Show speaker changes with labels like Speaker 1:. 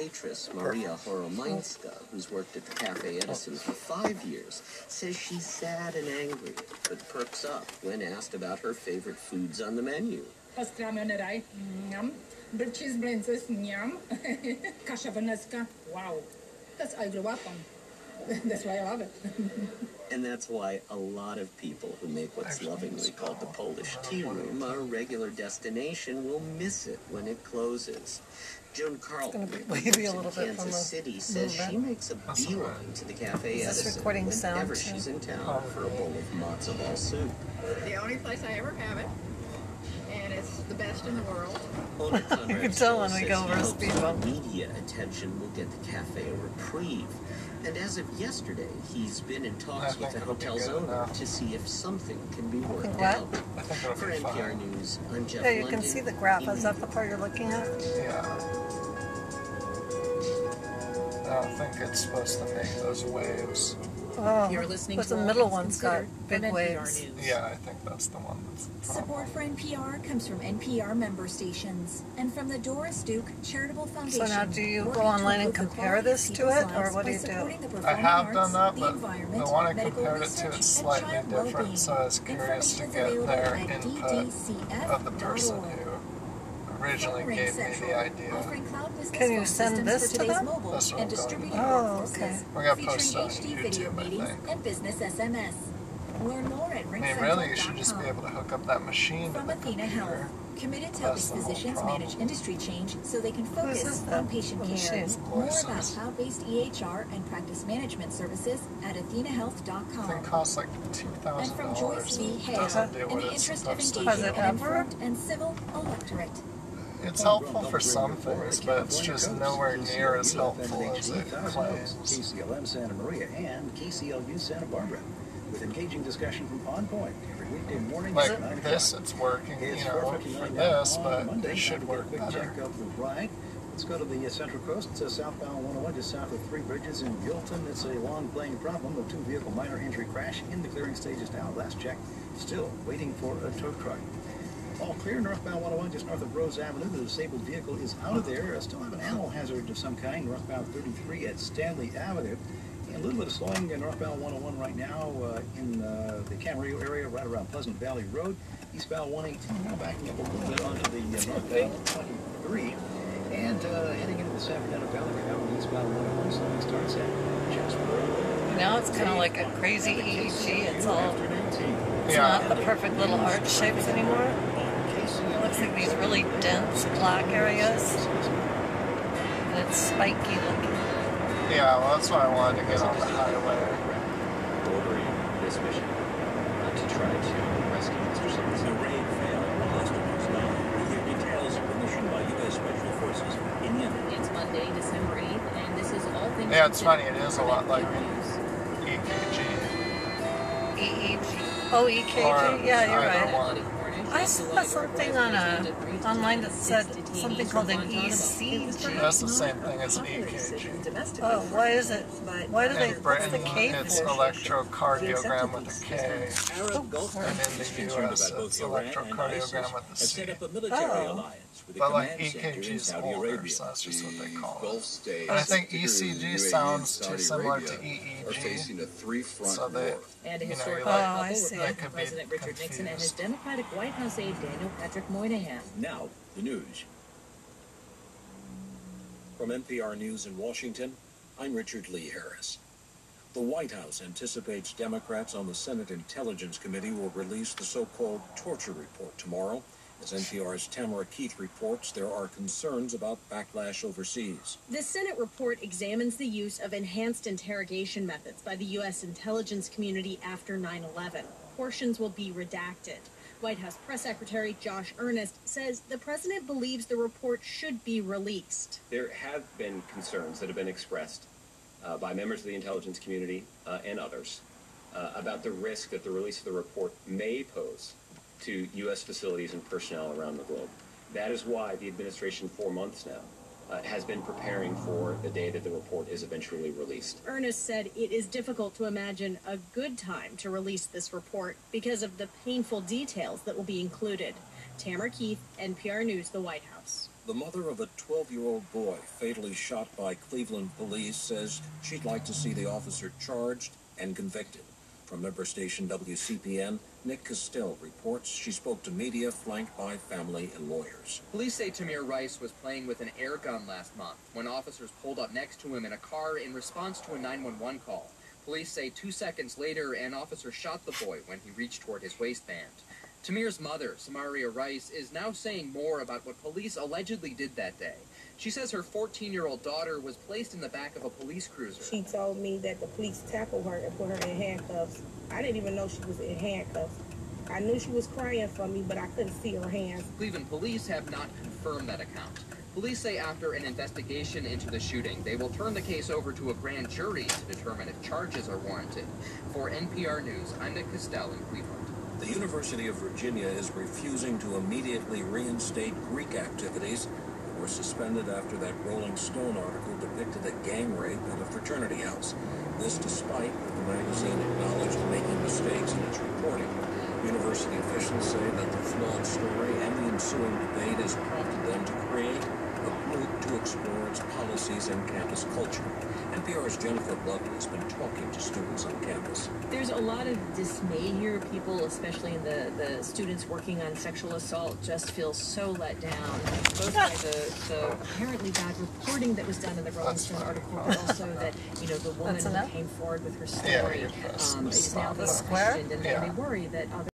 Speaker 1: waitress, Maria Horominska, who's worked at the Cafe Edison for 5 years, says she's sad and angry, but perks up when asked about her favorite foods on the menu.
Speaker 2: Pastrami, yum. Cheese blintzes, yum. Kasha Veneska, wow. I grew up on. That's why I love it.
Speaker 1: And that's why a lot of people who make what's lovingly called the Polish Tea Room, our regular destination, will miss it when it closes. Joan Carlton, who lives in Kansas City, says she makes a beeline to the Cafe Edison whenever she's in town for a bowl of matzo ball soup.
Speaker 3: The only place I ever have it, and it's the best in the world.
Speaker 1: You can tell when we go over a speed bump. Media attention will get the cafe a reprieve. And as of yesterday, he's been in talks with the hotel's owner to see if something can be worked out. For NPR News, I'm Jeff London.
Speaker 4: Yeah, you can see the graph. Is that the part you're looking at?
Speaker 5: Yeah. I think it's supposed to make those waves.
Speaker 4: Oh, but the middle one's got big waves.
Speaker 5: Yeah, I think that's the one that's the
Speaker 6: Support for NPR comes from NPR member stations and from the Doris Duke Charitable Foundation.
Speaker 4: So now do you go online and compare this to it, or what do you do?
Speaker 5: I have done that, but the one I compared it to is slightly different, so I was curious to get their input of the person who originally gave me the idea.
Speaker 4: Can you send this to them?
Speaker 5: This one going.
Speaker 4: Oh, okay.
Speaker 5: We're going to post it on YouTube, I think.
Speaker 6: And business SMS. Learn more at
Speaker 5: I mean, really, you should just be able to hook up that machine
Speaker 6: from Athena Health. Committed to helping physicians manage industry change so they can focus on patient care. More about cloud-based EHR and practice management services at athenahealth.com.
Speaker 5: It costs like $2,000.
Speaker 6: And from Joyce V. Hale, in the interest of engaging an informed and civil electorate.
Speaker 5: It's helpful for some things, but it's just nowhere near as helpful as it claims.
Speaker 7: KCLM Santa Maria and KCLU Santa Barbara, with engaging discussion from On Point every weekday morning.
Speaker 5: Like this, it's working, you know, for this, but it should work better.
Speaker 7: Let's go to the Central Coast. It's southbound 101, just south of Three Bridges in Gilton. It's a long-playing problem. A two-vehicle minor injury crash in the clearing stages now. Last check, still waiting for a tow truck. All clear northbound 101, just north of Rose Avenue. The disabled vehicle is out of there. Still have an animal hazard of some kind, northbound 33 at Stanley Avenue. And a little bit of slowing northbound 101 right now in the Camarillo area, right around Pleasant Valley Road. Eastbound 118 now backing up a little bit onto the northbound 23. And heading into the San Fernando Valley Canal, eastbound 101, slowing starts at Jasper.
Speaker 4: Now it's kind of like a crazy EEG. It's not the perfect little arch shapes anymore. It looks like these really dense black areas, and it's spiky looking.
Speaker 5: Yeah, well, that's why I wanted to get on the highway.
Speaker 8: Ordering this mission to try to rescue Mr. Simmons.
Speaker 9: The raid failed. The hostages now. We hear details of the mission by U.S. Special Forces in Yemen.
Speaker 10: It's Monday, December 8th, and this is all things.
Speaker 5: Yeah, it's funny. It is a lot like EKG.
Speaker 4: EEG. Oh, EKG? Yeah, you're right. I saw something on online that said something called an ECG.
Speaker 5: That's the same thing as an EKG.
Speaker 4: Oh, why is it? Why do they? What's the K for?
Speaker 5: It's electrocardiogram with a K. And in the U.S., it's electrocardiogram with a C. But like EKG is older, so that's just what they call it. And I think ECG sounds too similar to EEG. So they,
Speaker 10: And a
Speaker 5: you know,
Speaker 10: historic
Speaker 5: like,
Speaker 10: Republican President Richard Nixon and his Democratic White House aide Daniel Patrick Moynihan.
Speaker 9: Now, the news. From NPR News in Washington, I'm Richard Lee Harris. The White House anticipates Democrats on the Senate Intelligence Committee will release the so-called torture report tomorrow. As NPR's Tamara Keith reports, there are concerns about backlash overseas.
Speaker 11: The Senate report examines the use of enhanced interrogation methods by the U.S. intelligence community after 9/11. Portions will be redacted. White House Press Secretary Josh Earnest says the president believes the report should be released.
Speaker 12: There have been concerns that have been expressed by members of the intelligence community and others about the risk that the release of the report may pose to U.S. facilities and personnel around the globe. That is why the administration, 4 months now, has been preparing for the day that the report is eventually released.
Speaker 11: Earnest said it is difficult to imagine a good time to release this report because of the painful details that will be included. Tamara Keith, NPR News, the White House.
Speaker 9: The mother of a 12-year-old boy fatally shot by Cleveland police says she'd like to see the officer charged and convicted. From member station WCPN, Nick Castell reports she spoke to media flanked by family and lawyers.
Speaker 13: Police say Tamir Rice was playing with an air gun last month when officers pulled up next to him in a car in response to a 911 call. Police say 2 seconds later, an officer shot the boy when he reached toward his waistband. Tamir's mother, Samaria Rice, is now saying more about what police allegedly did that day. She says her 14-year-old daughter was placed in the back of a police cruiser.
Speaker 14: She told me that the police tackled her and put her in handcuffs. I didn't even know she was in handcuffs. I knew she was crying for me, but I couldn't see her hands.
Speaker 13: Cleveland police have not confirmed that account. Police say after an investigation into the shooting, they will turn the case over to a grand jury to determine if charges are warranted. For NPR News, I'm Nick Castell in Cleveland.
Speaker 9: The University of Virginia is refusing to immediately reinstate Greek activities that were suspended after that Rolling Stone article depicted a gang rape at a fraternity house. This despite what the magazine acknowledged making mistakes in its reporting. University officials say that the flawed story and the ensuing debate has prompted them to create a group to explore its policies and campus culture. NPR's Jennifer Lovell has been talking to students on campus.
Speaker 10: There's a lot of dismay here. People, especially in the students working on sexual assault, just feel so let down, both by the apparently bad reporting that was done in the Rolling Stone article, but also that, you know, the woman who came forward with her story is now being questioned, and they worry that other